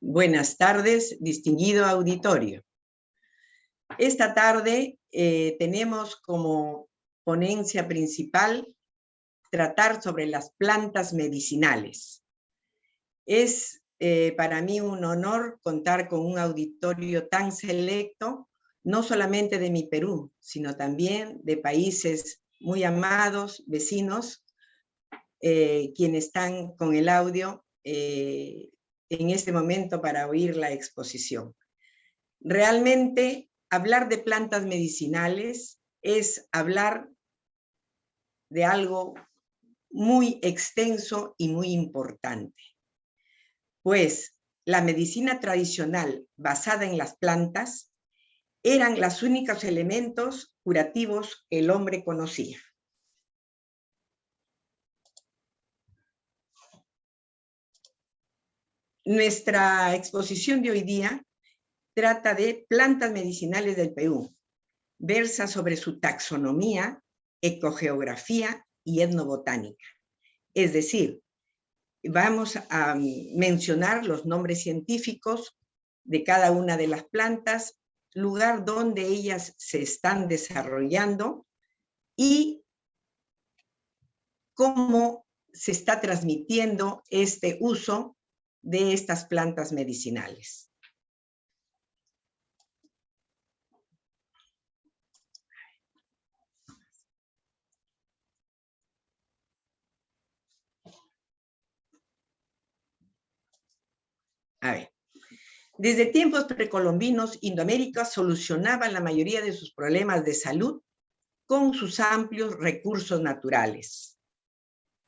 Buenas tardes, distinguido auditorio. Esta tarde tenemos como ponencia principal tratar sobre las plantas medicinales. Es para mí un honor contar con un auditorio tan selecto, no solamente de mi Perú, sino también de países muy amados, vecinos, quienes están con el audio en este momento para oír la exposición. Realmente, hablar de plantas medicinales es hablar de algo muy extenso y muy importante. Pues la medicina tradicional basada en las plantas eran los únicos elementos curativos que el hombre conocía. Nuestra exposición de hoy día trata de plantas medicinales del Perú. Versa sobre su taxonomía, ecogeografía y etnobotánica. Es decir, vamos a mencionar los nombres científicos de cada una de las plantas, lugar donde ellas se están desarrollando y cómo se está transmitiendo este uso de estas plantas medicinales. A ver, desde tiempos precolombinos, Indoamérica solucionaba la mayoría de sus problemas de salud con sus amplios recursos naturales.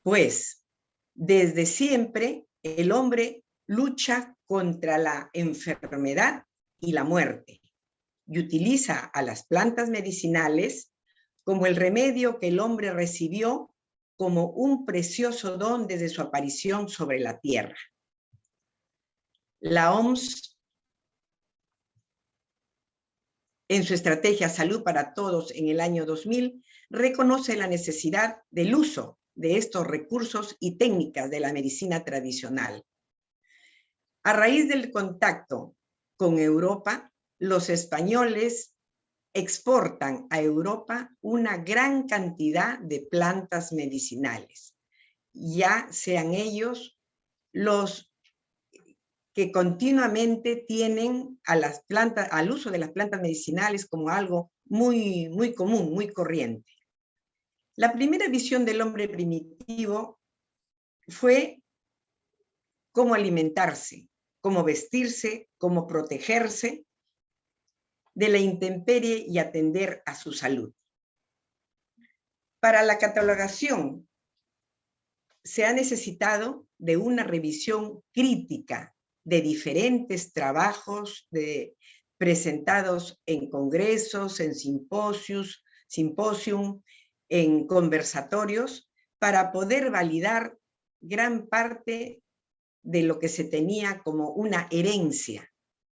Pues, desde siempre, el hombre lucha contra la enfermedad y la muerte y utiliza a las plantas medicinales como el remedio que el hombre recibió como un precioso don desde su aparición sobre la tierra. La OMS, en su estrategia Salud para Todos en el año 2000, reconoce la necesidad del uso de estos recursos y técnicas de la medicina tradicional. A raíz del contacto con Europa, los españoles exportan a Europa una gran cantidad de plantas medicinales, ya sean ellos los que continuamente tienen a las plantas, al uso de las plantas medicinales como algo muy común, muy corriente. La primera visión del hombre primitivo fue cómo alimentarse, cómo vestirse, cómo protegerse de la intemperie y atender a su salud. Para la catalogación se ha necesitado de una revisión crítica de diferentes trabajos presentados en congresos, en simposium, en conversatorios, para poder validar gran parte de lo que se tenía como una herencia.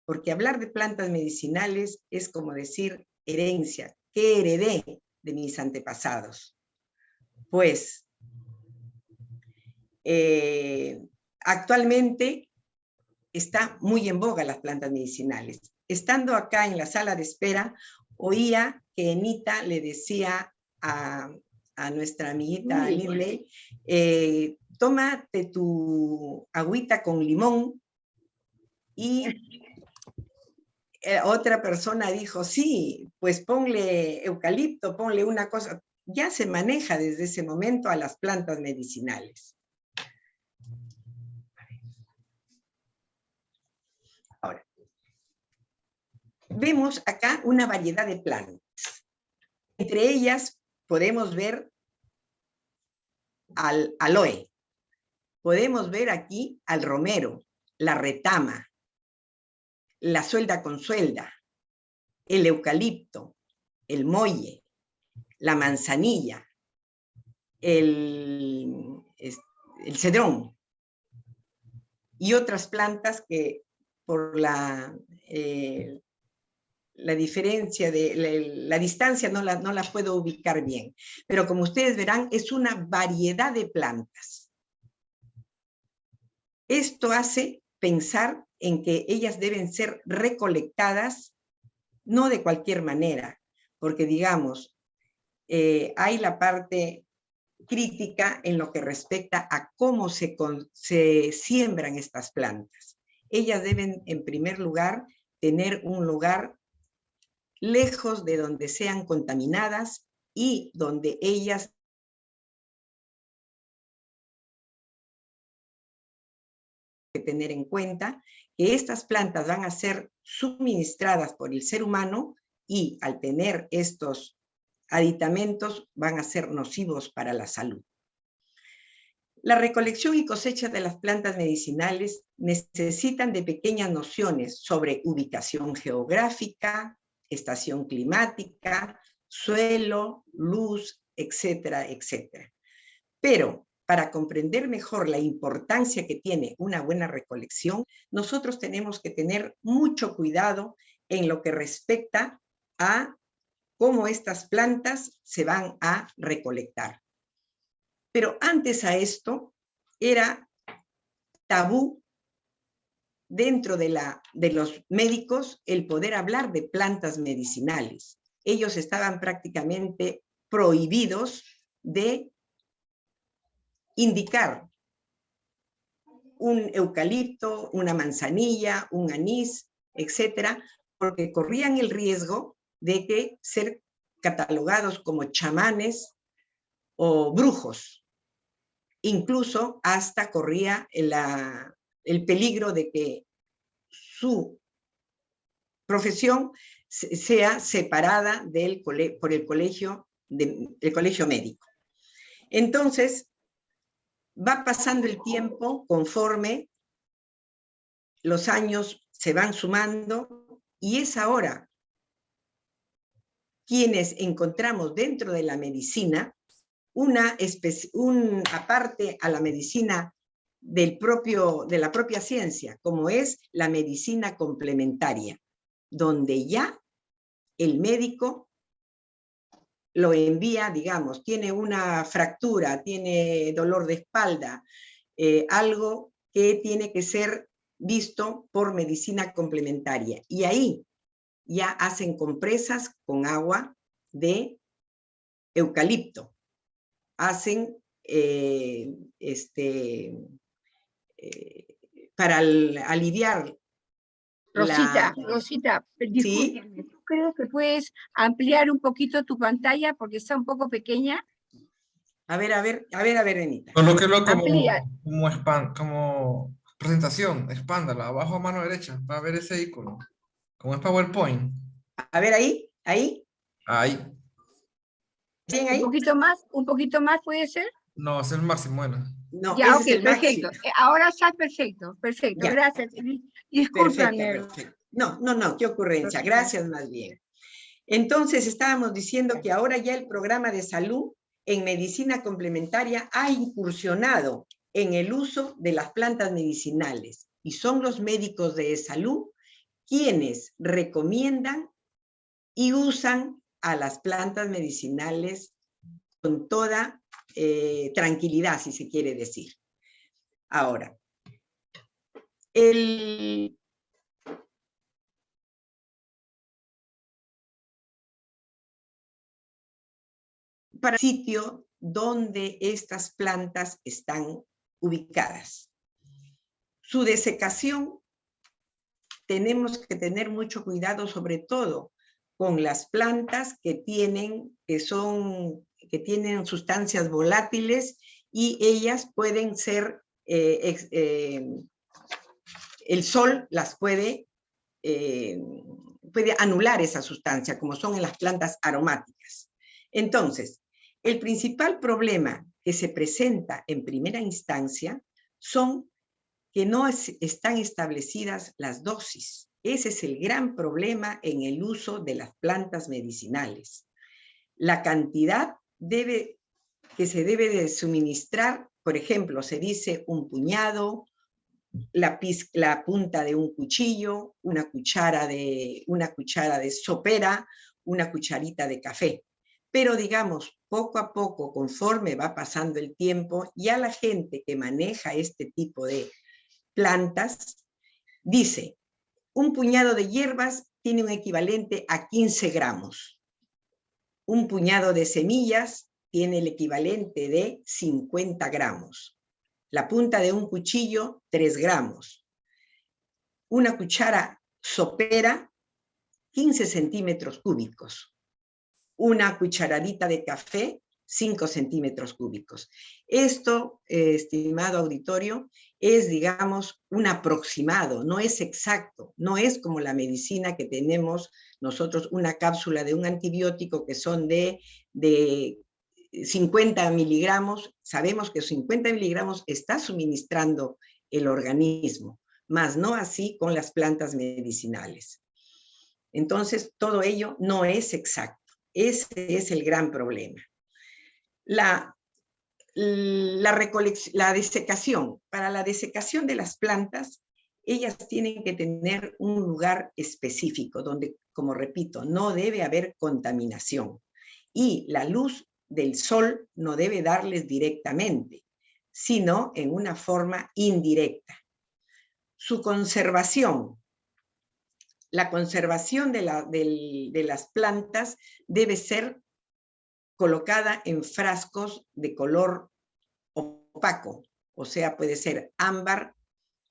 Porque hablar de plantas medicinales es como decir herencia. ¿Qué heredé de mis antepasados? Pues actualmente está muy en boga las plantas medicinales. Estando acá en la sala de espera, oía que Anita le decía a nuestra amiguita Lirley, tómate tu agüita con limón, y otra persona dijo, sí, pues ponle eucalipto, ponle una cosa. Ya se maneja desde ese momento a las plantas medicinales. Ahora, vemos acá una variedad de plantas. Entre ellas podemos ver al aloe, podemos ver aquí al romero, la retama, la suelda con suelda, el eucalipto, el molle, la manzanilla, el cedrón y otras plantas que por la diferencia la distancia no la puedo ubicar bien, pero como ustedes verán es una variedad de plantas. Esto hace pensar en que ellas deben ser recolectadas, no de cualquier manera, porque digamos, hay la parte crítica en lo que respecta a cómo se siembran estas plantas. Ellas deben, en primer lugar, tener un lugar lejos de donde sean contaminadas y donde ellas que tener en cuenta que estas plantas van a ser suministradas por el ser humano y al tener estos aditamentos van a ser nocivos para la salud. La recolección y cosecha de las plantas medicinales necesitan de pequeñas nociones sobre ubicación geográfica, estación climática, suelo, luz, etcétera, etcétera. Pero para comprender mejor la importancia que tiene una buena recolección, nosotros tenemos que tener mucho cuidado en lo que respecta a cómo estas plantas se van a recolectar. Pero antes a esto era tabú dentro de los médicos el poder hablar de plantas medicinales. Ellos estaban prácticamente prohibidos de indicar un eucalipto, una manzanilla, un anís, etcétera, porque corrían el riesgo de que ser catalogados como chamanes o brujos. Incluso hasta corría el peligro de que su profesión sea separada por el colegio médico. Entonces, va pasando el tiempo conforme los años se van sumando y es ahora quienes encontramos dentro de la medicina aparte a la medicina de la propia ciencia, como es la medicina complementaria, donde ya el médico lo envía, digamos, tiene una fractura, tiene dolor de espalda, algo que tiene que ser visto por medicina complementaria. Y ahí ya hacen compresas con agua de eucalipto. Hacen para aliviar Rosita, discúlpame, ¿sí? ¿tú crees que puedes ampliar un poquito tu pantalla porque está un poco pequeña? A ver, Benita. Colóquelo Amplía. como presentación, expándala, abajo a mano derecha, va a ver ese icono, como es PowerPoint. A ver, ahí. Ahí. ¿Bien ahí? Un poquito más puede ser. No, es el máximo, bueno. No, Ya, ese ok, es el perfecto. máximo. Ahora está perfecto, Ya. gracias. Discúlpame. Perfecto. No, qué ocurrencia. Gracias más bien. Entonces, estábamos diciendo que ahora ya el programa de salud en medicina complementaria ha incursionado en el uso de las plantas medicinales y son los médicos de salud quienes recomiendan y usan a las plantas medicinales con toda tranquilidad, si se quiere decir. Ahora, para el sitio donde estas plantas están ubicadas. Su desecación, tenemos que tener mucho cuidado, sobre todo con las plantas que tienen sustancias volátiles y ellas pueden ser, el sol las puede anular esa sustancia, como son en las plantas aromáticas. Entonces, el principal problema que se presenta en primera instancia son que no están establecidas las dosis. Ese es el gran problema en el uso de las plantas medicinales. La cantidad que se debe de suministrar, por ejemplo, se dice un puñado, la punta de un cuchillo, una cuchara de sopera, una cucharita de café. Pero digamos, poco a poco, conforme va pasando el tiempo, ya la gente que maneja este tipo de plantas Dice, un puñado de hierbas tiene un equivalente a 15 gramos. Un puñado de semillas tiene el equivalente de 50 gramos. La punta de un cuchillo, 3 gramos. Una cuchara sopera, 15 centímetros cúbicos. Una cucharadita de café, 5 centímetros cúbicos. Esto, estimado auditorio, es, digamos, un aproximado, no es exacto, no es como la medicina que tenemos nosotros, una cápsula de un antibiótico que son de 50 miligramos, sabemos que 50 miligramos está suministrando el organismo, mas no así con las plantas medicinales. Entonces, todo ello no es exacto. Ese es el gran problema. La desecación. Para la desecación de las plantas, ellas tienen que tener un lugar específico donde, como repito, no debe haber contaminación. Y la luz del sol no debe darles directamente, sino en una forma indirecta. Su conservación. La conservación de las plantas debe ser colocada en frascos de color opaco, o sea, puede ser ámbar,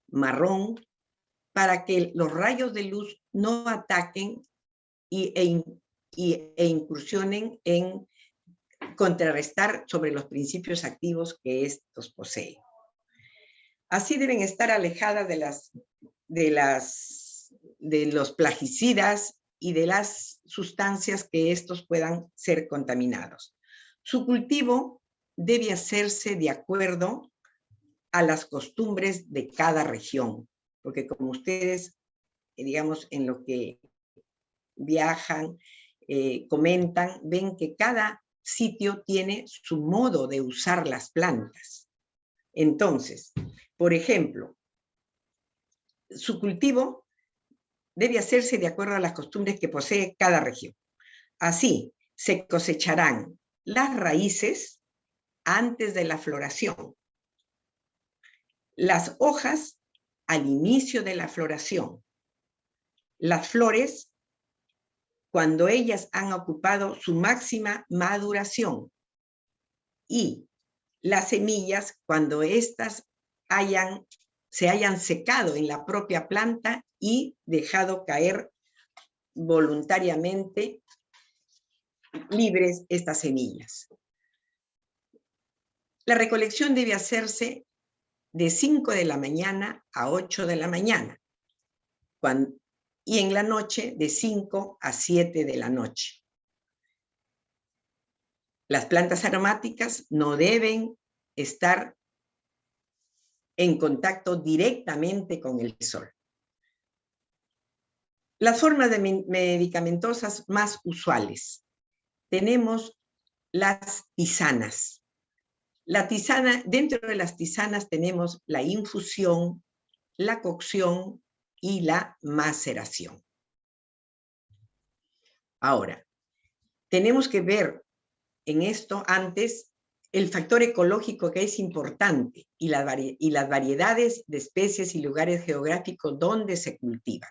marrón, para que los rayos de luz no ataquen e incursionen en contrarrestar sobre los principios activos que estos poseen. Así deben estar alejadas de los plaguicidas y de las sustancias que estos puedan ser contaminados. Su cultivo debe hacerse de acuerdo a las costumbres de cada región, porque como ustedes, digamos, en lo que viajan, comentan, ven que cada sitio tiene su modo de usar las plantas. Entonces, por ejemplo, su cultivo debe hacerse de acuerdo a las costumbres que posee cada región. Así, se cosecharán las raíces antes de la floración, las hojas al inicio de la floración, las flores cuando ellas han ocupado su máxima maduración y las semillas cuando éstas se hayan secado en la propia planta y dejado caer voluntariamente libres estas semillas. La recolección debe hacerse de 5 de la mañana a 8 de la mañana y en la noche de 5 a 7 de la noche. Las plantas aromáticas no deben estar en contacto directamente con el sol. Las formas medicamentosas más usuales. Tenemos las tisanas. Dentro de las tisanas tenemos la infusión, la cocción y la maceración. Ahora, tenemos que ver en esto antes el factor ecológico que es importante y las variedades de especies y lugares geográficos donde se cultivan.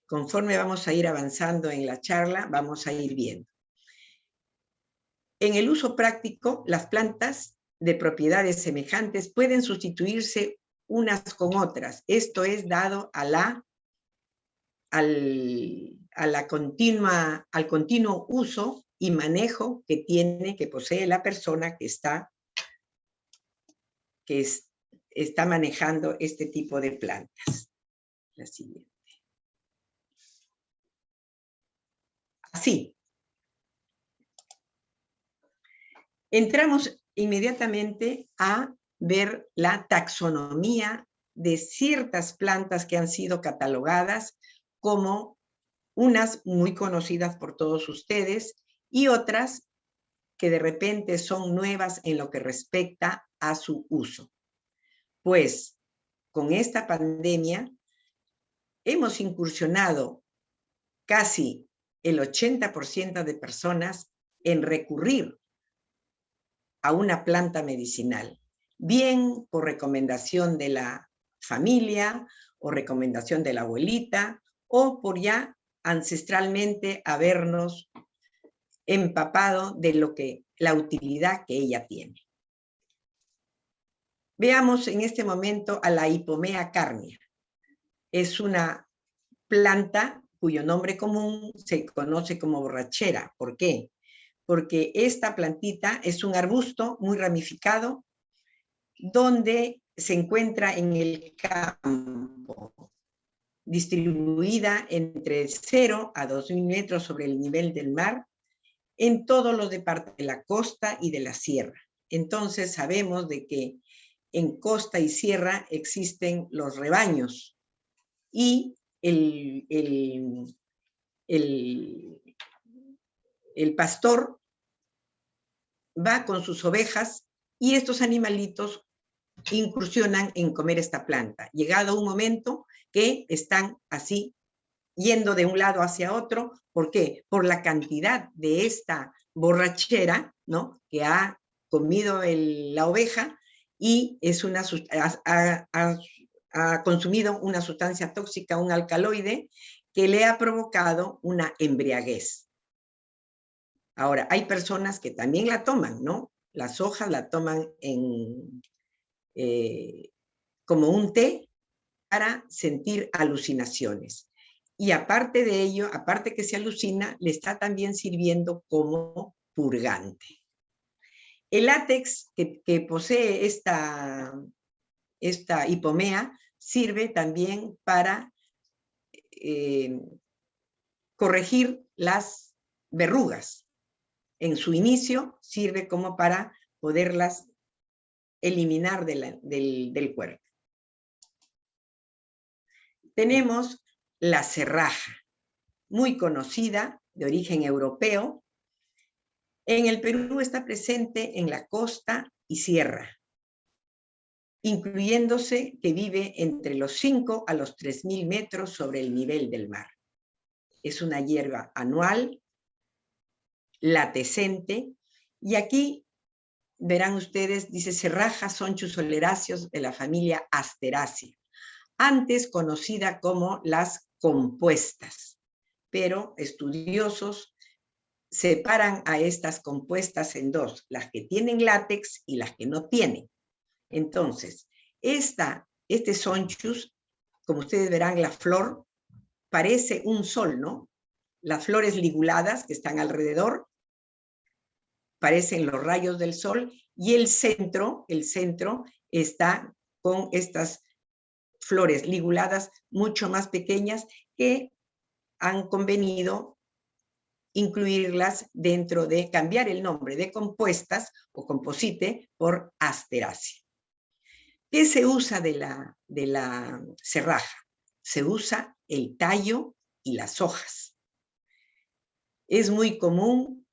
Conforme vamos a ir avanzando en la charla, vamos a ir viendo. En el uso práctico, las plantas de propiedades semejantes pueden sustituirse unas con otras. Esto es dado al continuo uso y manejo que posee la persona que está manejando este tipo de plantas. La siguiente. Así. Entramos inmediatamente a ver la taxonomía de ciertas plantas que han sido catalogadas como unas muy conocidas por todos ustedes y otras que de repente son nuevas en lo que respecta a su uso. Pues con esta pandemia hemos incursionado casi el 80% de personas en recurrir a una planta medicinal, bien por recomendación de la familia o recomendación de la abuelita, o por ya ancestralmente habernos empapado de la utilidad que ella tiene. Veamos en este momento a la Hipomea carnea. Es una planta cuyo nombre común se conoce como borrachera. ¿Por qué? Porque esta plantita es un arbusto muy ramificado donde se encuentra en el campo, distribuida entre 0 a 2.000 metros sobre el nivel del mar, en todos los departamentos de la costa y de la sierra. Entonces sabemos de que en costa y sierra existen los rebaños y el pastor va con sus ovejas y estos animalitos incursionan en comer esta planta. Llegado un momento que están así yendo de un lado hacia otro. ¿Por qué? Por la cantidad de esta borrachera, ¿no?, que ha comido la oveja y ha consumido una sustancia tóxica, un alcaloide, que le ha provocado una embriaguez. Ahora, hay personas que también la toman, ¿no? Las hojas la toman como un té para sentir alucinaciones. Y aparte de ello, aparte que se alucina, le está también sirviendo como purgante. El látex que posee esta hipomea sirve también para corregir las verrugas. En su inicio sirve como para poderlas eliminar del cuerpo. Tenemos la cerraja, muy conocida, de origen europeo. En el Perú está presente en la costa y sierra, incluyéndose que vive entre los 5 a los 3.000 metros sobre el nivel del mar. Es una hierba anual, latescente, y aquí verán ustedes, dice cerraja sonchus oleraceos de la familia Asteraceae, antes conocida como las compuestas, pero estudiosos separan a estas compuestas en dos, las que tienen látex y las que no tienen. Entonces, este sonchus, como ustedes verán, la flor parece un sol, ¿no? Las flores liguladas que están alrededor parecen los rayos del sol, y el centro está con estas flores liguladas mucho más pequeñas que han convenido incluirlas dentro de cambiar el nombre de compuestas o composite por Asteraceae. ¿Qué se usa de la cerraja? Se usa el tallo y las hojas. Es muy común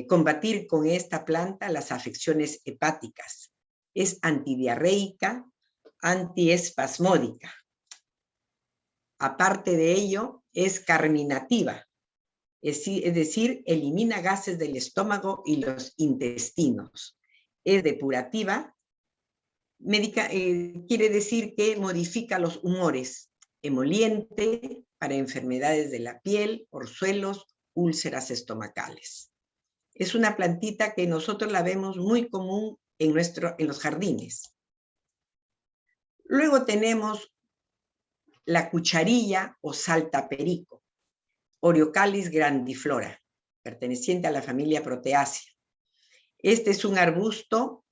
combatir con esta planta las afecciones hepáticas. Es antidiarreica, antiespasmódica. Aparte de ello, es carminativa, es decir, elimina gases del estómago y los intestinos. Es depurativa, quiere decir que modifica los humores, emoliente para enfermedades de la piel, orzuelos, úlceras estomacales. Es una plantita que nosotros la vemos muy común en los jardines. Luego tenemos la cucharilla o saltaperico, Oreocalis grandiflora, perteneciente a la familia Proteaceae. Este es un arbusto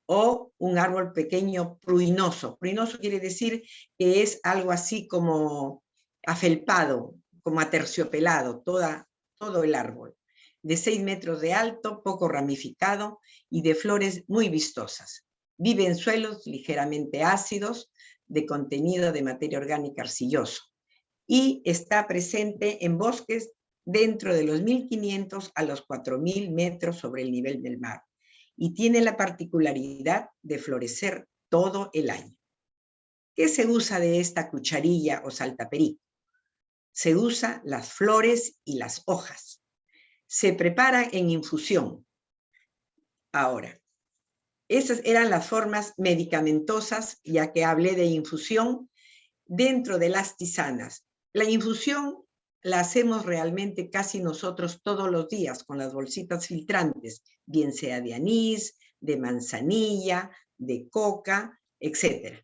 o un árbol pequeño pruinoso. Pruinoso quiere decir que es algo así como afelpado, como aterciopelado, todo el árbol. De 6 metros de alto, poco ramificado y de flores muy vistosas. Vive en suelos ligeramente ácidos, de contenido de materia orgánica arcilloso. Y está presente en bosques dentro de los 1.500 a los 4.000 metros sobre el nivel del mar. Y tiene la particularidad de florecer todo el año. ¿Qué se usa de esta cucharilla o saltaperico? Se usa las flores y las hojas. Se prepara en infusión. Ahora, Esas eran las formas medicamentosas, ya que hablé de infusión dentro de las tisanas. La infusión la hacemos realmente casi nosotros todos los días con las bolsitas filtrantes, bien sea de anís, de manzanilla, de coca, etc.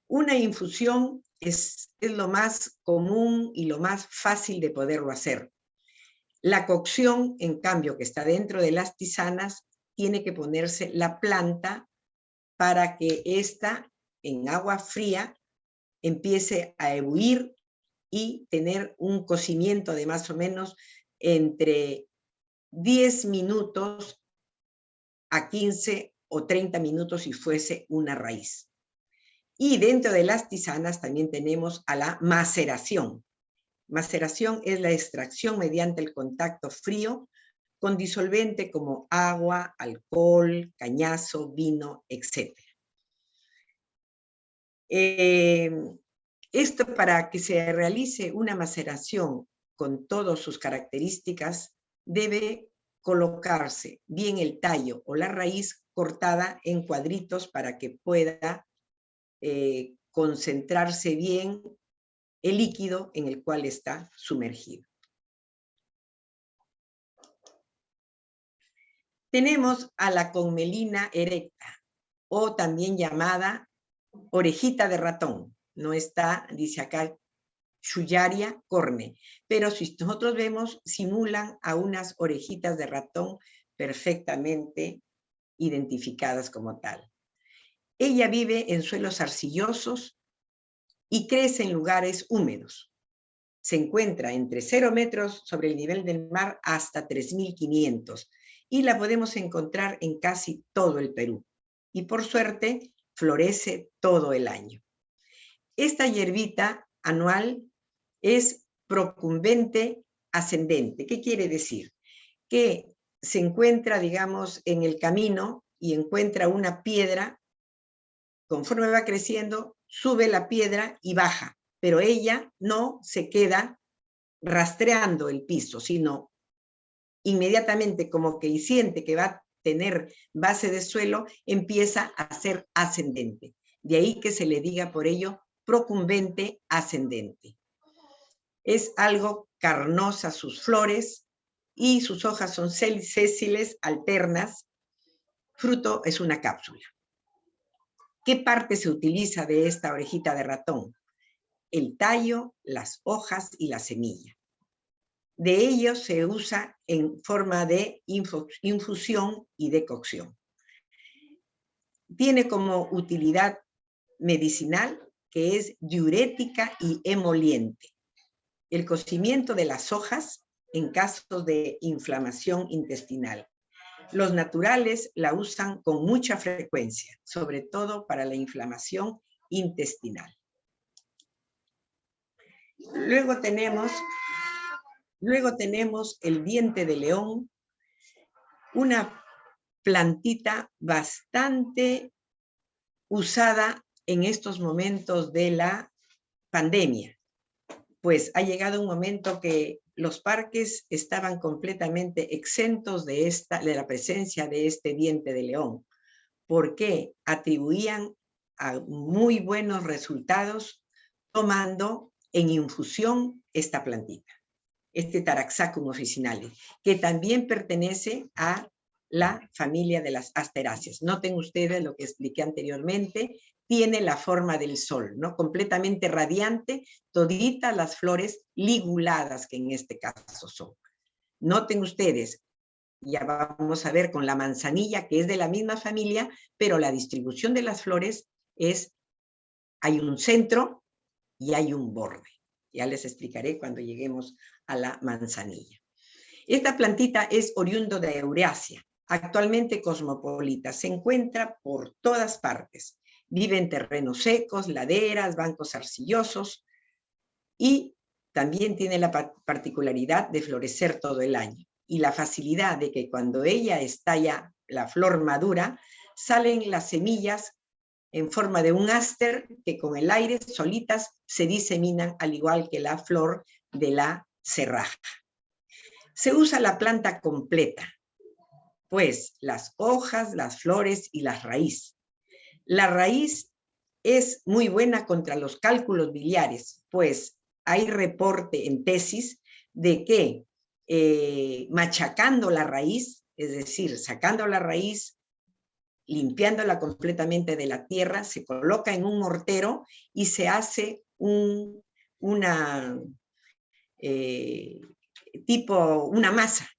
Una infusión es lo más común y lo más fácil de poderlo hacer. La cocción, en cambio, que está dentro de las tisanas, tiene que ponerse la planta para que ésta, en agua fría, empiece a ebullir y tener un cocimiento de más o menos entre 10 minutos a 15 o 30 minutos si fuese una raíz. Y dentro de las tisanas también tenemos a la maceración. Maceración es la extracción mediante el contacto frío con disolvente como agua, alcohol, cañazo, vino, etc. Esto, para que se realice una maceración con todas sus características, debe colocarse bien el tallo o la raíz cortada en cuadritos para que pueda concentrarse bien el líquido en el cual está sumergido. Tenemos a la conmelina erecta, o también llamada orejita de ratón. No está, dice acá, Schullaria corne, pero si nosotros vemos, simulan a unas orejitas de ratón perfectamente identificadas como tal. Ella vive en suelos arcillosos y crece en lugares húmedos. Se encuentra entre 0 metros sobre el nivel del mar hasta 3.500 y la podemos encontrar en casi todo el Perú. Y por suerte, florece todo el año. Esta hierbita anual es procumbente ascendente. ¿Qué quiere decir? Que se encuentra, digamos, en el camino y encuentra una piedra, conforme va creciendo, sube la piedra y baja, pero ella no se queda rastreando el piso, sino inmediatamente como que siente que va a tener base de suelo, empieza a ser ascendente. De ahí que se le diga por ello procumbente ascendente. Es algo carnosa sus flores y sus hojas son sésiles, alternas. Fruto es una cápsula. ¿Qué parte se utiliza de esta orejita de ratón? El tallo, las hojas y la semilla. De ellos se usa en forma de infusión y de cocción. Tiene como utilidad medicinal que es diurética y emoliente. El cocimiento de las hojas en casos de inflamación intestinal. Los naturales la usan con mucha frecuencia, sobre todo para la inflamación intestinal. Luego tenemos el diente de león, una plantita bastante usada en estos momentos de la pandemia, pues ha llegado un momento que los parques estaban completamente exentos de la presencia de este diente de león, porque atribuían a muy buenos resultados tomando en infusión esta plantita, este Taraxacum officinale, que también pertenece a la familia de las asteráceas. Noten ustedes lo que expliqué anteriormente, tiene la forma del sol, ¿no? Completamente radiante, toditas las flores liguladas, que en este caso son. Noten ustedes, ya vamos a ver con la manzanilla, que es de la misma familia, pero la distribución de las flores hay un centro y hay un borde. Ya les explicaré cuando lleguemos a la manzanilla. Esta plantita es oriundo de Eurasia, actualmente cosmopolita, se encuentra por todas partes. Vive en terrenos secos, laderas, bancos arcillosos y también tiene la particularidad de florecer todo el año y la facilidad de que cuando ella estalla la flor madura, salen las semillas en forma de un áster que con el aire solitas se diseminan al igual que la flor de la cerraja. Se usa la planta completa. Pues las hojas, las flores y la raíz. La raíz es muy buena contra los cálculos biliares, pues hay reporte en tesis de que machacando la raíz, es decir, sacando la raíz, limpiándola completamente de la tierra, se coloca en un mortero y se hace una masa,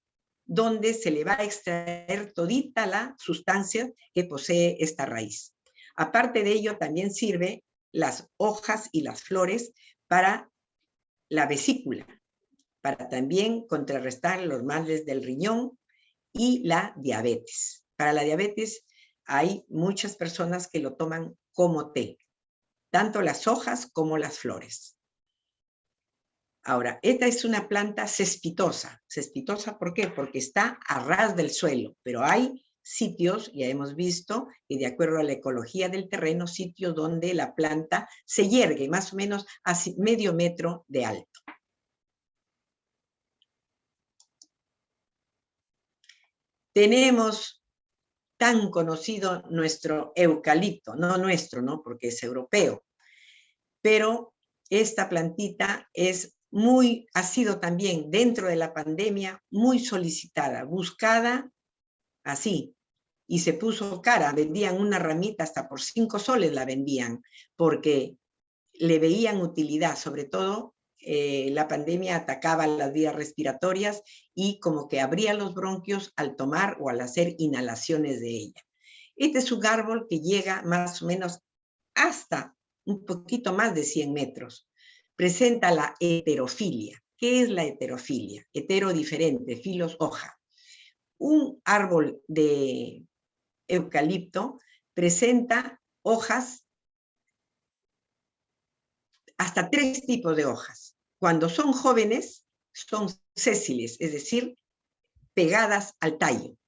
donde se le va a extraer todita la sustancia que posee esta raíz. Aparte de ello, también sirve las hojas y las flores para la vesícula, para también contrarrestar los males del riñón y la diabetes. Para la diabetes hay muchas personas que lo toman como té, tanto las hojas como las flores. Ahora, esta es una planta cespitosa. ¿Cespitosa por qué? Porque está a ras del suelo, pero hay sitios, ya hemos visto, que de acuerdo a la ecología del terreno, sitios donde la planta se yergue más o menos a medio metro de alto. Tenemos tan conocido nuestro eucalipto, no nuestro, ¿no? Porque es europeo, pero esta plantita ha sido también dentro de la pandemia muy solicitada, buscada así, y se puso cara, vendían una ramita hasta por 5 soles la vendían, porque le veían utilidad, sobre todo la pandemia atacaba las vías respiratorias y como que abría los bronquios al tomar o al hacer inhalaciones de ella. Este es un árbol que llega más o menos hasta un poquito más de 100 metros. Presenta la heterofilia. ¿Qué es la heterofilia? Hetero diferente, filos hoja. Un árbol de eucalipto presenta hojas, hasta 3 tipos de hojas. Cuando son jóvenes, son sésiles, es decir, pegadas al tallo.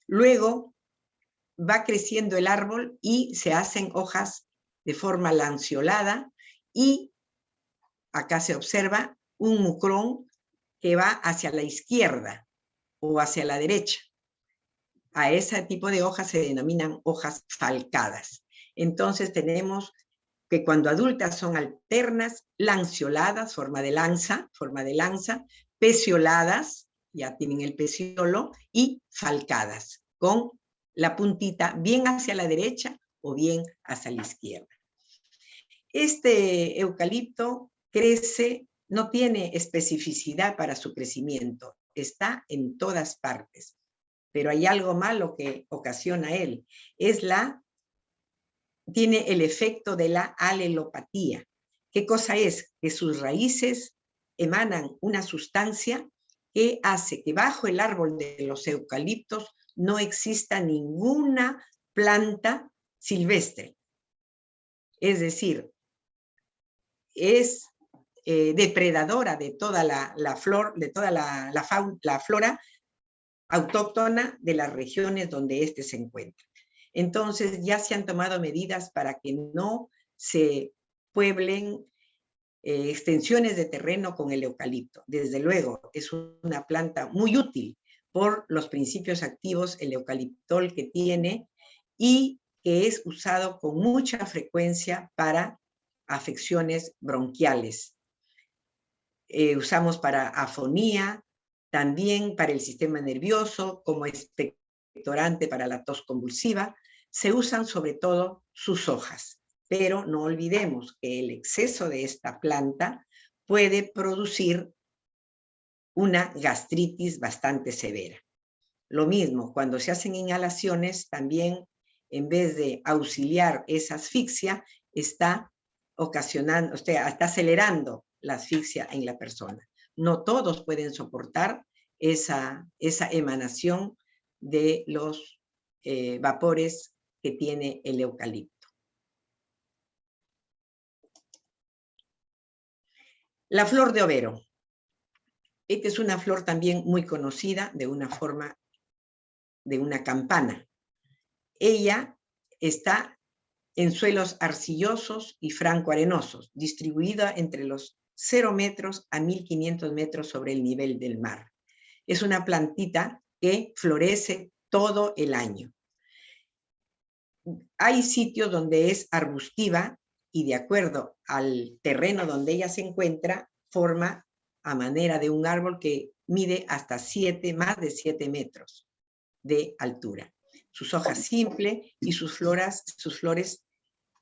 Luego va creciendo el árbol y se hacen hojas de forma lanceolada y acá se observa un mucrón que va hacia la izquierda o hacia la derecha. A ese tipo de hojas se denominan hojas falcadas. Entonces tenemos que cuando adultas son alternas, lanceoladas, forma de lanza, pecioladas, ya tienen el peciolo, y falcadas, con la puntita bien hacia la derecha o bien hacia la izquierda. Este eucalipto crece, no tiene especificidad para su crecimiento, está en todas partes, pero hay algo malo que ocasiona él, tiene el efecto de la alelopatía. ¿Qué cosa es? Que sus raíces emanan una sustancia que hace que bajo el árbol de los eucaliptos no exista ninguna planta silvestre. Es decir, es depredadora de toda la flor, de toda la flora autóctona de las regiones donde éste se encuentra. Entonces ya se han tomado medidas para que no se pueblen extensiones de terreno con el eucalipto. Desde luego, es una planta muy útil por los principios activos, el eucaliptol que tiene, y que es usado con mucha frecuencia para afecciones bronquiales. Usamos para afonía, también para el sistema nervioso, como expectorante para la tos convulsiva. Se usan sobre todo sus hojas, pero no olvidemos que el exceso de esta planta puede producir una gastritis bastante severa. Lo mismo, cuando se hacen inhalaciones, también en vez de auxiliar esa asfixia, está ocasionando, está acelerando la asfixia en la persona. No todos pueden soportar esa emanación de los vapores que tiene el eucalipto. La flor de overo. Esta es una flor también muy conocida de una forma de una campana. Ella está en suelos arcillosos y franco-arenosos, distribuida entre los 0 metros a 1500 metros sobre el nivel del mar. Es una plantita que florece todo el año. Hay sitios donde es arbustiva y de acuerdo al terreno donde ella se encuentra, forma a manera de un árbol que mide hasta más de 7 metros de altura. Sus hojas simples y sus flores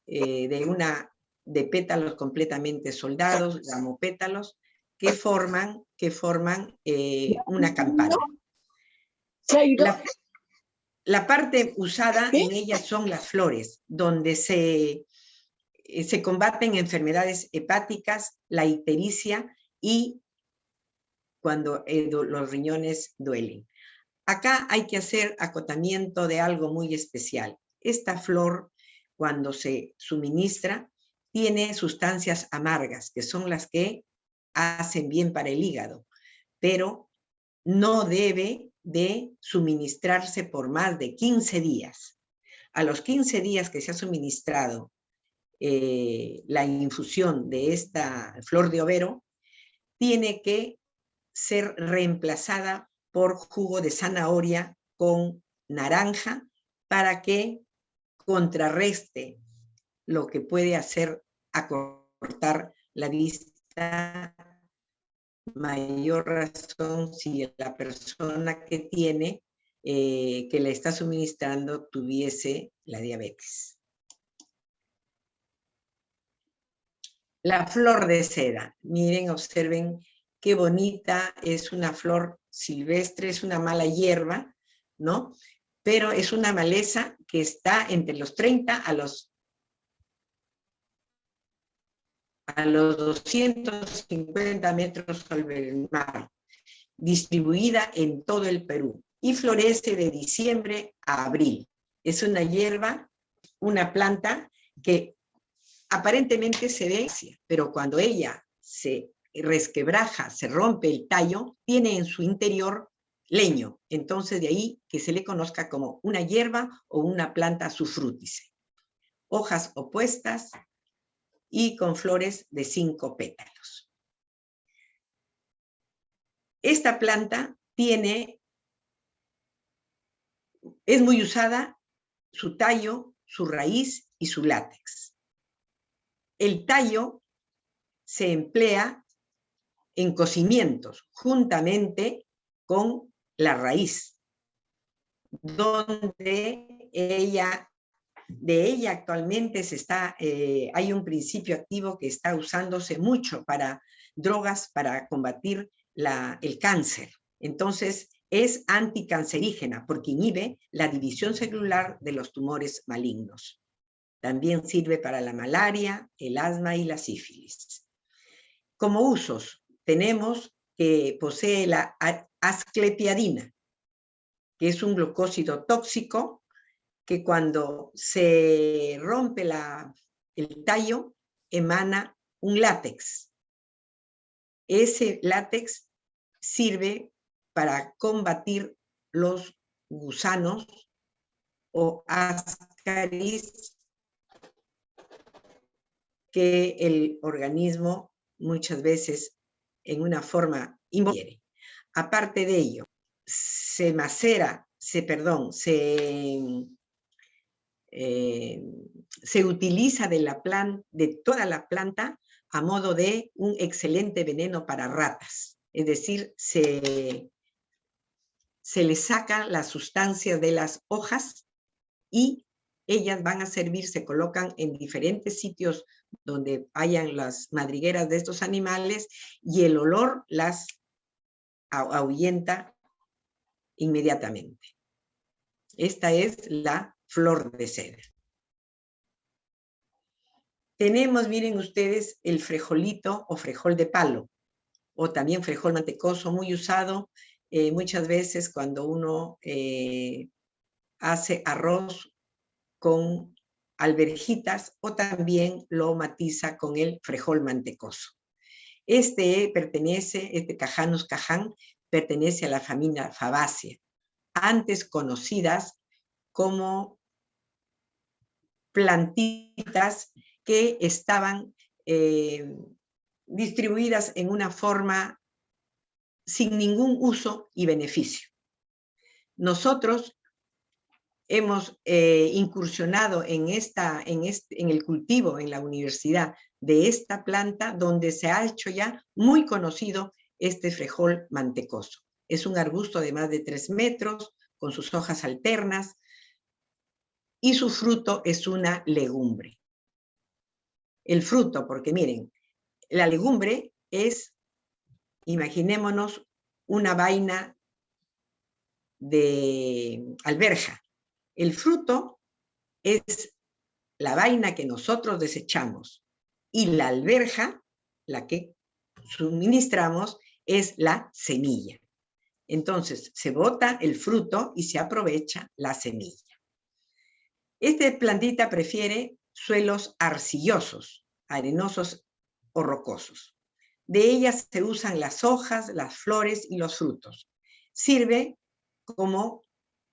de pétalos completamente soldados, gamopétalos, que forman una campana. La parte usada en ellas son las flores, donde se combaten enfermedades hepáticas, la ictericia y cuando los riñones duelen. Acá hay que hacer acotamiento de algo muy especial. Esta flor, cuando se suministra, tiene sustancias amargas, que son las que hacen bien para el hígado, pero no debe de suministrarse por más de 15 días. A los 15 días que se ha suministrado la infusión de esta flor de overo, tiene que ser reemplazada por jugo de zanahoria con naranja para que contrarreste lo que puede hacer acortar la vista, mayor razón si la persona que tiene, que le está suministrando, tuviese la diabetes. La flor de seda, miren, observen qué bonita, es una flor silvestre, es una mala hierba, ¿no? Pero es una maleza que está entre los 30 a los 250 metros sobre el mar, distribuida en todo el Perú, y florece de diciembre a abril. Es una hierba, una planta que aparentemente se ve, pero cuando ella se resquebraja, se rompe el tallo, tiene en su interior leño. Entonces de ahí que se le conozca como una hierba o una planta sufrútice. Hojas opuestas y con flores de 5 pétalos. Esta planta es muy usada, su tallo, su raíz y su látex. El tallo se emplea en cocimientos juntamente con la raíz, donde de ella actualmente hay un principio activo que está usándose mucho para drogas para combatir el cáncer. Entonces es anticancerígena porque inhibe la división celular de los tumores malignos. También sirve para la malaria, el asma y la sífilis. Como usos, tenemos que posee la asclepiadina, que es un glucósido tóxico que cuando se rompe el tallo emana un látex. Ese látex sirve para combatir los gusanos o ascaris que el organismo muchas veces en una forma inquiere. Aparte de ello, se utiliza de toda la planta a modo de un excelente veneno para ratas. Es decir, se le sacan las sustancias de las hojas y ellas van a servir, se colocan en diferentes sitios donde hayan las madrigueras de estos animales y el olor las ahuyenta inmediatamente. Esta es la flor de seda. Tenemos, miren ustedes, el frijolito o frijol de palo, o también frijol mantecoso, muy usado muchas veces cuando uno hace arroz con alverjitas o también lo matiza con el frijol mantecoso. Este Cajanus cajan, pertenece a la familia Fabaceae, antes conocidas como plantitas que estaban distribuidas en una forma sin ningún uso y beneficio. Nosotros hemos incursionado en el cultivo en la universidad de esta planta, donde se ha hecho ya muy conocido este frejol mantecoso. Es un arbusto de más de 3 metros, con sus hojas alternas, y su fruto es una legumbre. El fruto, porque miren, la legumbre es, imaginémonos, una vaina de alberja. El fruto es la vaina que nosotros desechamos, y la alberja, la que suministramos, es la semilla. Entonces, se bota el fruto y se aprovecha la semilla. Esta plantita prefiere suelos arcillosos, arenosos o rocosos. De ellas se usan las hojas, las flores y los frutos. Sirve como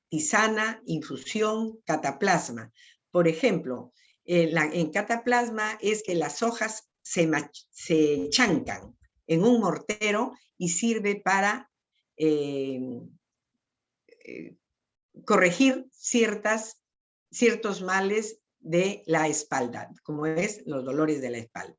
tisana, infusión, cataplasma. Por ejemplo, en cataplasma es que las hojas se chancan en un mortero y sirve para corregir ciertos males de la espalda, como es los dolores de la espalda.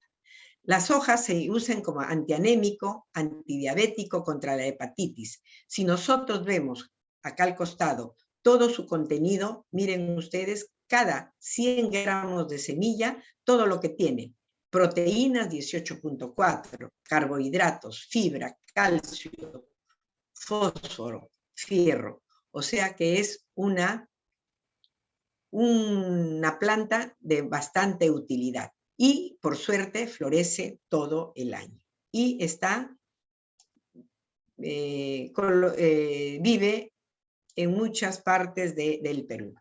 Las hojas se usan como antianémico, antidiabético, contra la hepatitis. Si nosotros vemos acá al costado todo su contenido, miren ustedes, cada 100 gramos de semilla, todo lo que tiene: proteínas 18.4, carbohidratos, fibra, calcio, fósforo, fierro. O sea que es una planta de bastante utilidad. Y por suerte florece todo el año. Y vive en muchas partes del Perú.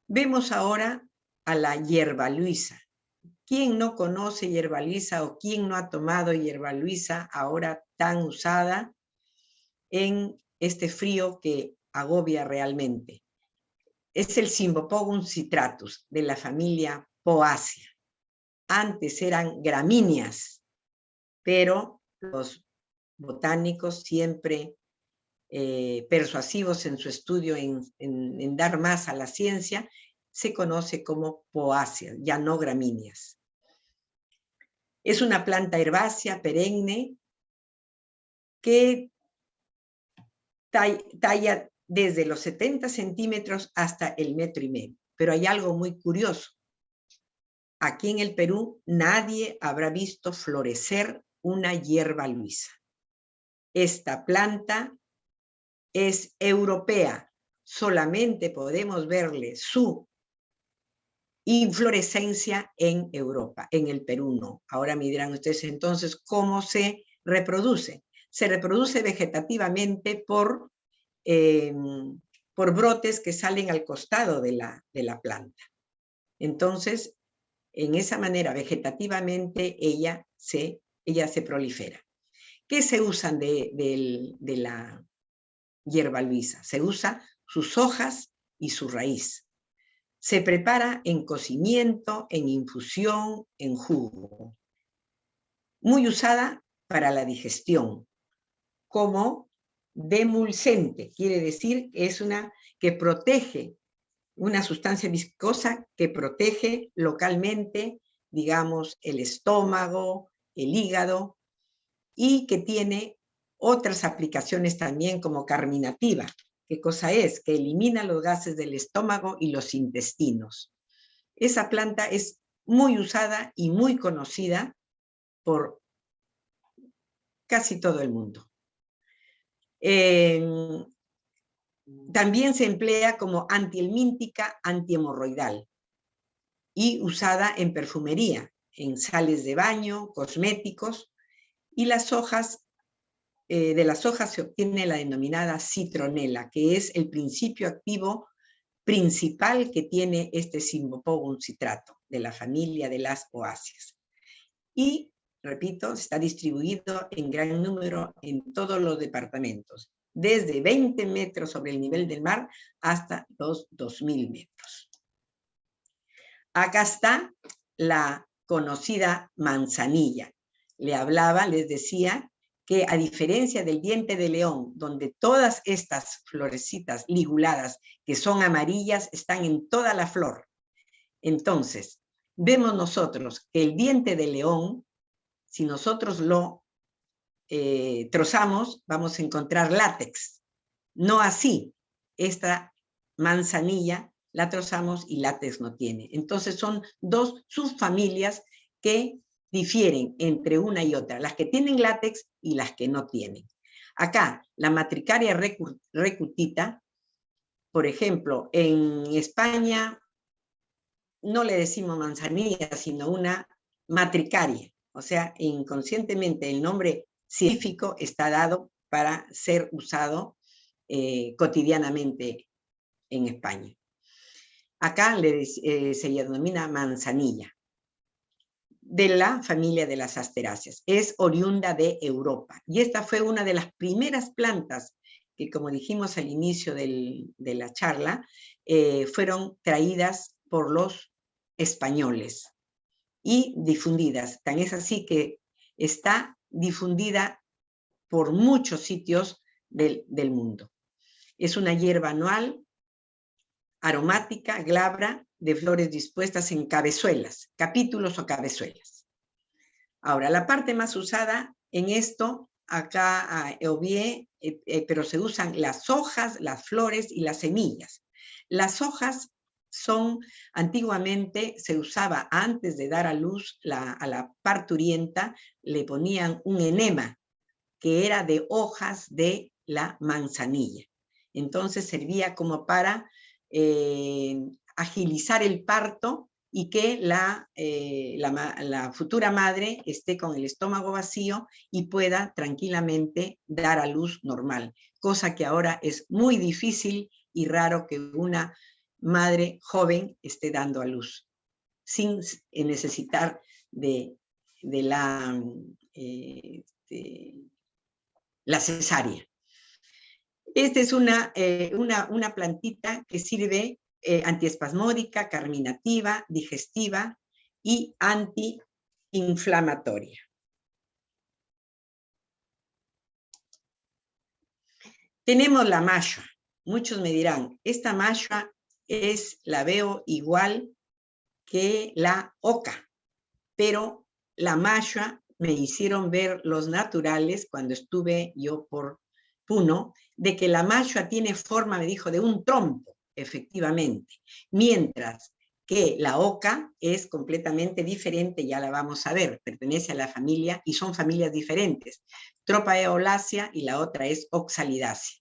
Vemos ahora a la hierbaluisa. ¿Quién no conoce hierbaluisa o quién no ha tomado hierbaluisa ahora tan usada en este frío que agobia realmente? Es el Cymbopogon citratus de la familia Poaceae. Antes eran gramíneas, pero los botánicos, siempre persuasivos en su estudio en dar más a la ciencia, se conoce como Poaceae, ya no gramíneas. Es una planta herbácea perenne que talla desde los 70 centímetros hasta el 1,5 metros. Pero hay algo muy curioso. Aquí en el Perú nadie habrá visto florecer una hierbaluisa. Esta planta es europea. Solamente podemos verle su inflorescencia en Europa, en el Perú no. Ahora me dirán ustedes entonces cómo se reproduce. Se reproduce vegetativamente por brotes que salen al costado de la planta. Entonces, en esa manera, vegetativamente, ella se prolifera. ¿Qué se usan de la hierbaluisa? Se usa sus hojas y su raíz. Se prepara en cocimiento, en infusión, en jugo. Muy usada para la digestión, como demulcente, quiere decir que es que protege, una sustancia viscosa que protege localmente, digamos, el estómago, el hígado, y que tiene otras aplicaciones también como carminativa. ¿Qué cosa es? Que elimina los gases del estómago y los intestinos. Esa planta es muy usada y muy conocida por casi todo el mundo. También se emplea como antihelmíntica, antihemorroidal, y usada en perfumería, en sales de baño, cosméticos, y las hojas, de las hojas se obtiene la denominada citronela, que es el principio activo principal que tiene este Cymbopogon citrato, de la familia de las Poaceae. Y, repito, está distribuido en gran número en todos los departamentos, desde 20 metros sobre el nivel del mar hasta los 2.000 metros. Acá está la conocida manzanilla. Les decía que a diferencia del diente de león, donde todas estas florecitas liguladas que son amarillas están en toda la flor, entonces vemos nosotros que el diente de león, si nosotros lo trozamos, vamos a encontrar látex. No así, esta manzanilla la trozamos y látex no tiene. Entonces son dos subfamilias que difieren entre una y otra, las que tienen látex y las que no tienen. Acá, la Matricaria recutita, por ejemplo, en España no le decimos manzanilla, sino una matricaria. O sea, inconscientemente el nombre científico está dado para ser usado cotidianamente en España. Acá se denomina manzanilla, de la familia de las asteráceas. Es oriunda de Europa. Y esta fue una de las primeras plantas que, como dijimos al inicio de la charla, fueron traídas por los españoles y difundidas. Tan es así que está difundida por muchos sitios del mundo. Es una hierba anual, aromática, glabra, de flores dispuestas en cabezuelas, capítulos o cabezuelas. Ahora, la parte más usada en esto, acá obvié, pero se usan las hojas, las flores y las semillas. Las hojas son, antiguamente se usaba antes de dar a luz a la parturienta, le ponían un enema, que era de hojas de la manzanilla. Entonces servía como para agilizar el parto y que la futura madre esté con el estómago vacío y pueda tranquilamente dar a luz normal, cosa que ahora es muy difícil y raro que una madre joven esté dando a luz, sin necesitar de la cesárea. Esta es una plantita que sirve antiespasmódica, carminativa, digestiva y antiinflamatoria. Tenemos la mashua. Muchos me dirán, esta mashua la veo igual que la oca, pero la mashua me hicieron ver los naturales cuando estuve yo por Puno, de que la mashua tiene forma, me dijo, de un trompo, efectivamente, mientras que la oca es completamente diferente, ya la vamos a ver, pertenece a la familia y son familias diferentes, Tropaeolácea y la otra es Oxalidácea.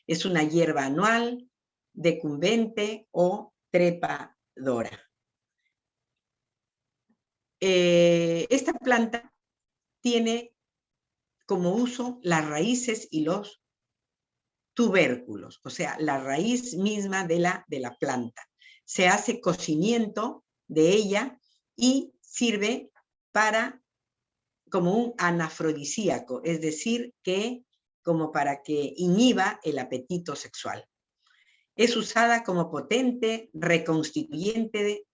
Es una hierba anual, decumbente o trepadora. Esta planta tiene como uso las raíces y los tubérculos, o sea, la raíz misma de la planta. Se hace cocimiento de ella y sirve como un anafrodisíaco, es decir, como para que inhiba el apetito sexual. Es usada como potente reconstituyente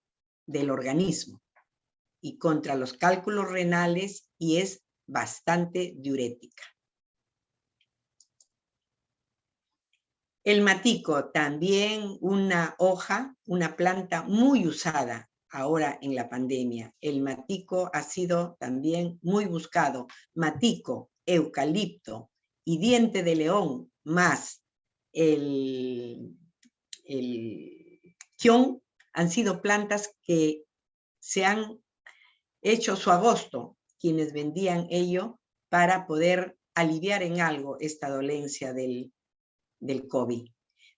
del organismo y contra los cálculos renales y es bastante diurética. El matico, también una hoja, una planta muy usada ahora en la pandemia. El matico ha sido también muy buscado. Matico, eucalipto y diente de león más el quión han sido plantas que se han hecho su agosto, quienes vendían ello para poder aliviar en algo esta dolencia del COVID.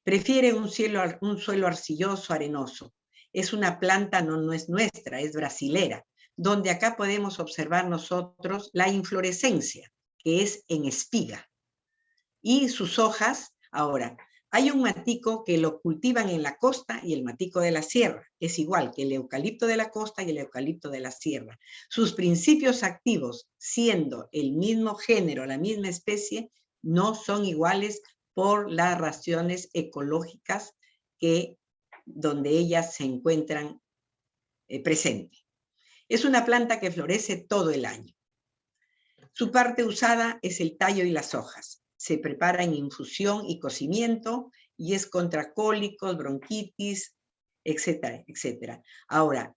Prefiere un suelo arcilloso, arenoso. Es una planta, no es nuestra, es brasilera, donde acá podemos observar nosotros la inflorescencia, que es en espiga. Y sus hojas, ahora, hay un matico que lo cultivan en la costa y el matico de la sierra. Es igual que el eucalipto de la costa y el eucalipto de la sierra. Sus principios activos, siendo el mismo género, la misma especie, no son iguales por las razones ecológicas donde ellas se encuentran presentes. Es una planta que florece todo el año. Su parte usada es el tallo y las hojas. Se prepara en infusión y cocimiento y es contra cólicos, bronquitis, etcétera, etcétera. Ahora,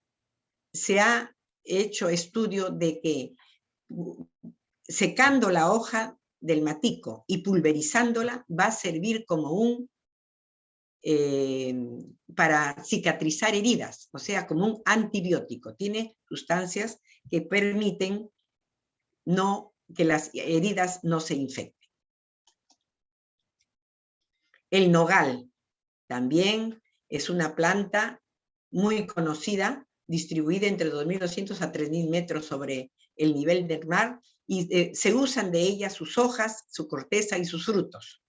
se ha hecho estudio de que secando la hoja del matico y pulverizándola va a servir como para cicatrizar heridas, o sea, como un antibiótico. Tiene sustancias que permiten que las heridas no se infecten. El nogal también es una planta muy conocida, distribuida entre 2.200 a 3.000 metros sobre el nivel del mar, y se usan de ella sus hojas, su corteza y sus frutos.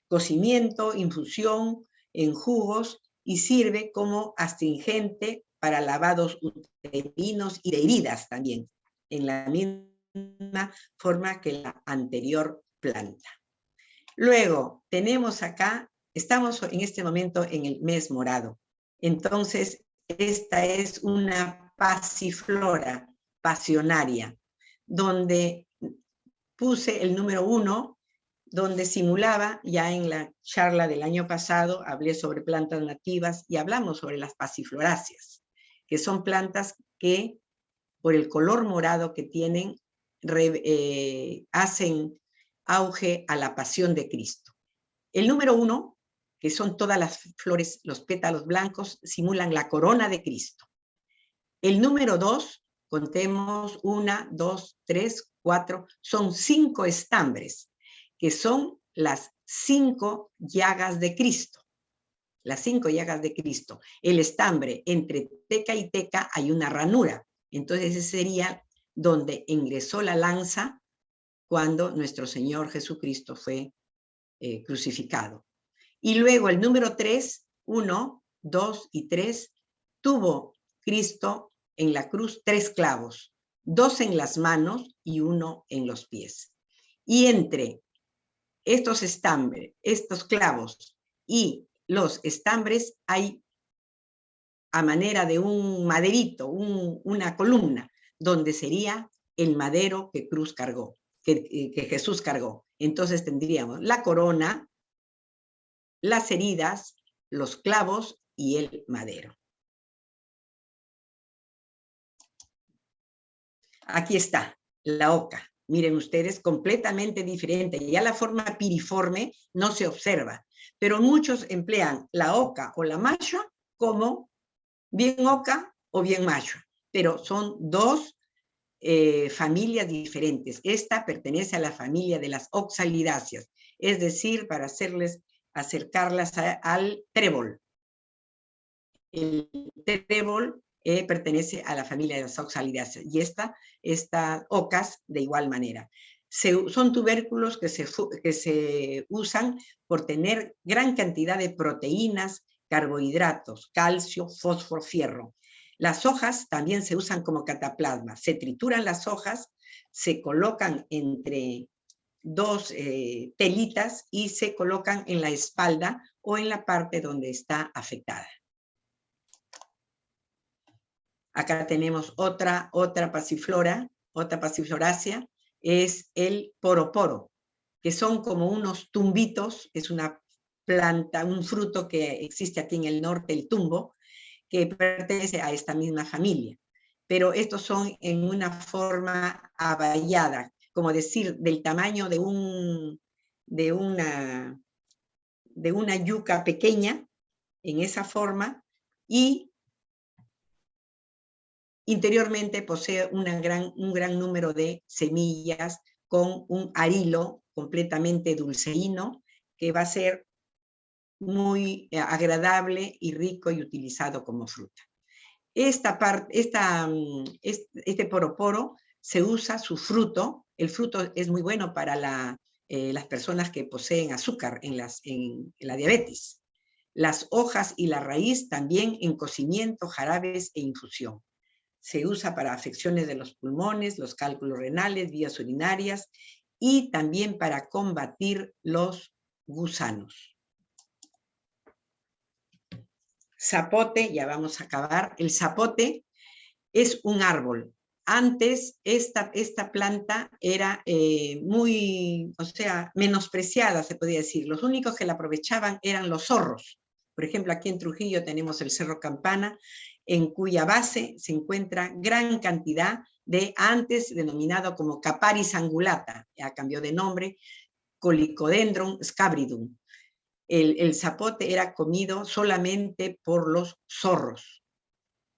Cocimiento, infusión, en jugos, y sirve como astringente para lavados uterinos y de heridas también, en la misma forma que la anterior planta. Luego, tenemos acá, estamos en este momento en el mes morado. Entonces, esta es una pasiflora pasionaria, donde puse el número 1, donde simulaba, ya en la charla del año pasado, hablé sobre plantas nativas y hablamos sobre las pasifloráceas, que son plantas que, por el color morado que tienen, hacen auge a la pasión de Cristo. El número 1, que son todas las flores, los pétalos blancos, simulan la corona de Cristo. El número 2, contemos 1, 2, 3, 4, son 5 estambres, que son las 5 llagas de Cristo. Las 5 llagas de Cristo. El estambre, entre teca y teca hay una ranura. Entonces ese sería donde ingresó la lanza cuando nuestro Señor Jesucristo fue crucificado. Y luego el número 3, 1, 2 y 3, tuvo Cristo en la cruz 3 clavos, 2 en las manos y 1 en los pies. Y entre estos estambres, estos clavos y los estambres hay a manera de un maderito, una columna, donde sería el madero que Cruz cargó, que Jesús cargó. Entonces tendríamos la corona, las heridas, los clavos y el madero. Aquí está, la oca. Miren ustedes, completamente diferente. Ya la forma piriforme no se observa, pero muchos emplean la oca o la macho como bien oca o bien macho, pero son dos familias diferentes. Esta pertenece a la familia de las oxalidáceas, es decir, para acercarlas al trébol. El trébol pertenece a la familia de las oxalidáceas y estas ocas de igual manera. Son tubérculos que se usan por tener gran cantidad de proteínas, carbohidratos, calcio, fósforo, fierro. Las hojas también se usan como cataplasma. Se trituran las hojas, se colocan entre dos telitas y se colocan en la espalda o en la parte donde está afectada. Acá tenemos otra pasiflora, otra pasiflorácea, es el poroporo, que son como unos tumbitos, es una planta, un fruto que existe aquí en el norte, el tumbo, que pertenece a esta misma familia. Pero estos son en una forma abayada, como decir, del tamaño de una yuca pequeña, en esa forma, y interiormente posee un gran número de semillas con un arilo completamente dulceíno que va a ser muy agradable y rico y utilizado como fruta. Este poroporo se usa su fruto. El fruto es muy bueno para las personas que poseen azúcar en la diabetes. Las hojas y la raíz también en cocimiento, jarabes e infusión. Se usa para afecciones de los pulmones, los cálculos renales, vías urinarias y también para combatir los gusanos. Zapote, ya vamos a acabar. El zapote es un árbol Antes esta planta era muy, o sea, menospreciada, se podía decir. Los únicos que la aprovechaban eran los zorros. Por ejemplo, aquí en Trujillo tenemos el Cerro Campana, en cuya base se encuentra gran cantidad de, antes denominado como Caparis angulata, ya cambió de nombre, Colicodendron scabridum. El zapote era comido solamente por los zorros,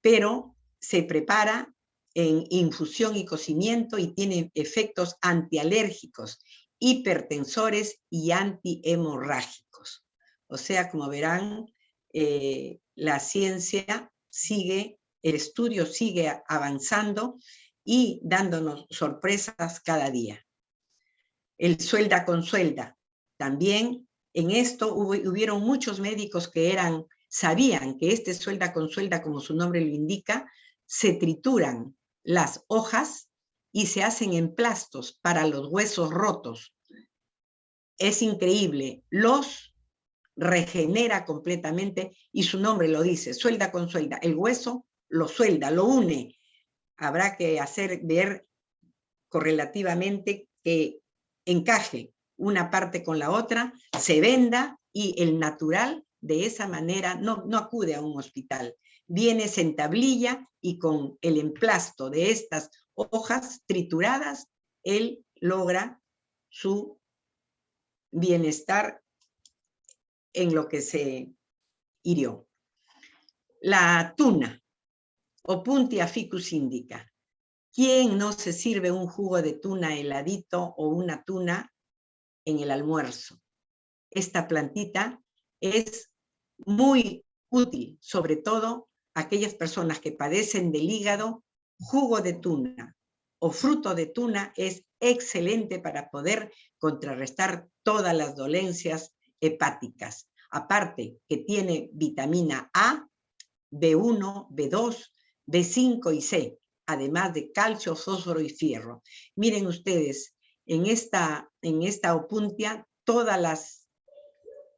pero se prepara en infusión y cocimiento y tiene efectos antialérgicos, hipertensores y antihemorrágicos. O sea, como verán, la ciencia sigue, el estudio sigue avanzando y dándonos sorpresas cada día. El suelda con suelda. También en esto hubieron muchos médicos que sabían que este suelda con suelda, como su nombre lo indica, se trituran las hojas y se hacen emplastos para los huesos rotos. Es increíble, los regenera completamente y su nombre lo dice, suelda con suelda. El hueso lo suelda, lo une. Habrá que ver correlativamente que encaje una parte con la otra, se venda y el natural de esa manera no acude a un hospital. Viene, se entablilla y con el emplasto de estas hojas trituradas, él logra su bienestar en lo que se hirió. La tuna, Opuntia ficus indica. ¿Quién no se sirve un jugo de tuna heladito o una tuna en el almuerzo? Esta plantita es muy útil, sobre todo aquellas personas que padecen del hígado. Jugo de tuna o fruto de tuna es excelente para poder contrarrestar todas las dolencias hepáticas. Aparte que tiene vitamina A, B1, B2, B5 y C, además de calcio, fósforo y fierro. Miren ustedes, en esta opuntia, todas las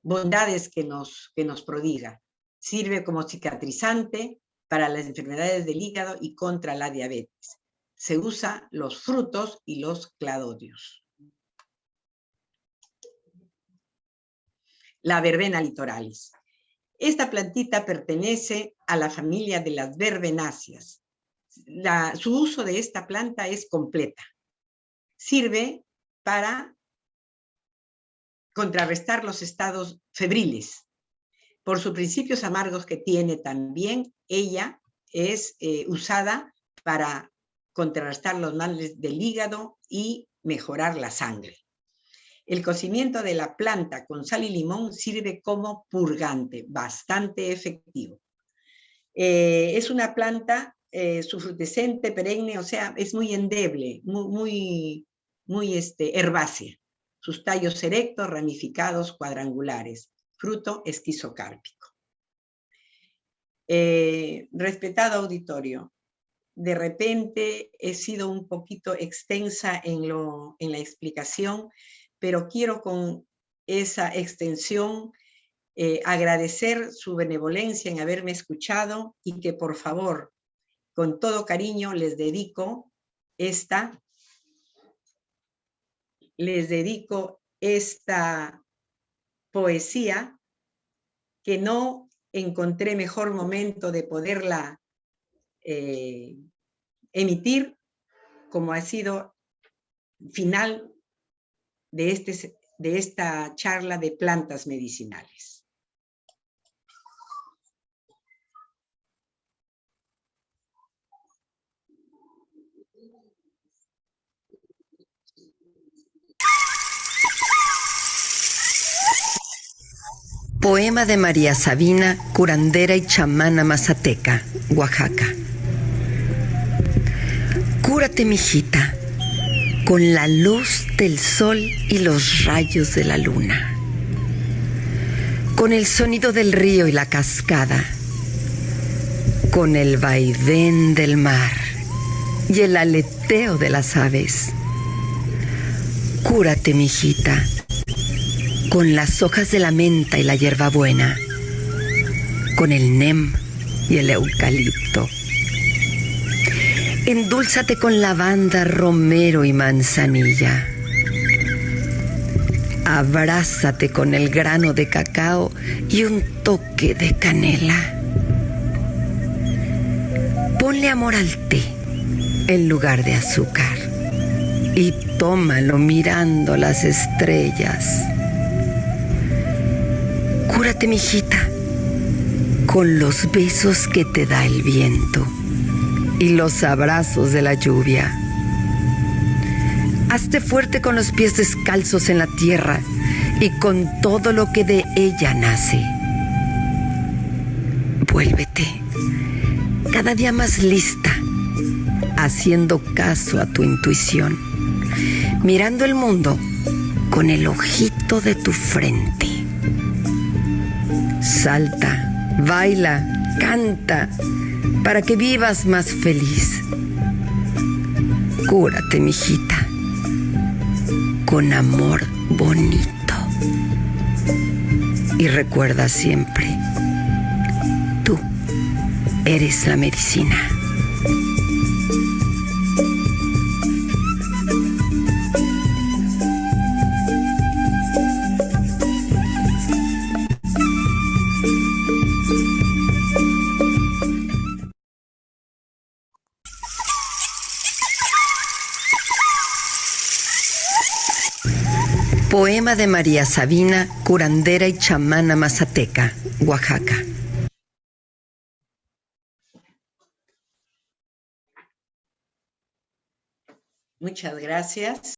bondades que nos prodiga. Sirve como cicatrizante para las enfermedades del hígado y contra la diabetes. Se usa los frutos y los cladodios. La verbena litoralis. Esta plantita pertenece a la familia de las verbenáceas. Su uso de esta planta es completa. Sirve para contrarrestar los estados febriles. Por sus principios amargos que tiene también, ella es usada para contrarrestar los males del hígado y mejorar la sangre. El cocimiento de la planta con sal y limón sirve como purgante, bastante efectivo. Es una planta sufrutescente, perenne, o sea, es muy endeble, muy herbácea. Sus tallos erectos, ramificados, cuadrangulares. Fruto esquizocárpico. Respetado auditorio, de repente he sido un poquito extensa en la explicación, pero quiero con esa extensión agradecer su benevolencia en haberme escuchado y que por favor, con todo cariño, les dedico esta poesía que no encontré mejor momento de poderla emitir como ha sido final de esta charla de plantas medicinales. Poema de María Sabina, curandera y chamana mazateca, Oaxaca. Cúrate, mijita, con la luz del sol y los rayos de la luna, con el sonido del río y la cascada, con el vaivén del mar y el aleteo de las aves. Cúrate, mijita, con las hojas de la menta y la hierbabuena, con el nem y el eucalipto. Endúlzate con lavanda, romero y manzanilla. Abrázate con el grano de cacao y un toque de canela. Ponle amor al té en lugar de azúcar y tómalo mirando las estrellas. Cúrate, mijita, con los besos que te da el viento y los abrazos de la lluvia. Hazte fuerte con los pies descalzos en la tierra y con todo lo que de ella nace. Vuélvete cada día más lista, haciendo caso a tu intuición, mirando el mundo con el ojito de tu frente. Salta, baila, canta, para que vivas más feliz. Cúrate, mijita, con amor bonito. Y recuerda siempre, tú eres la medicina. Poema de María Sabina, curandera y chamana mazateca, Oaxaca. Muchas gracias.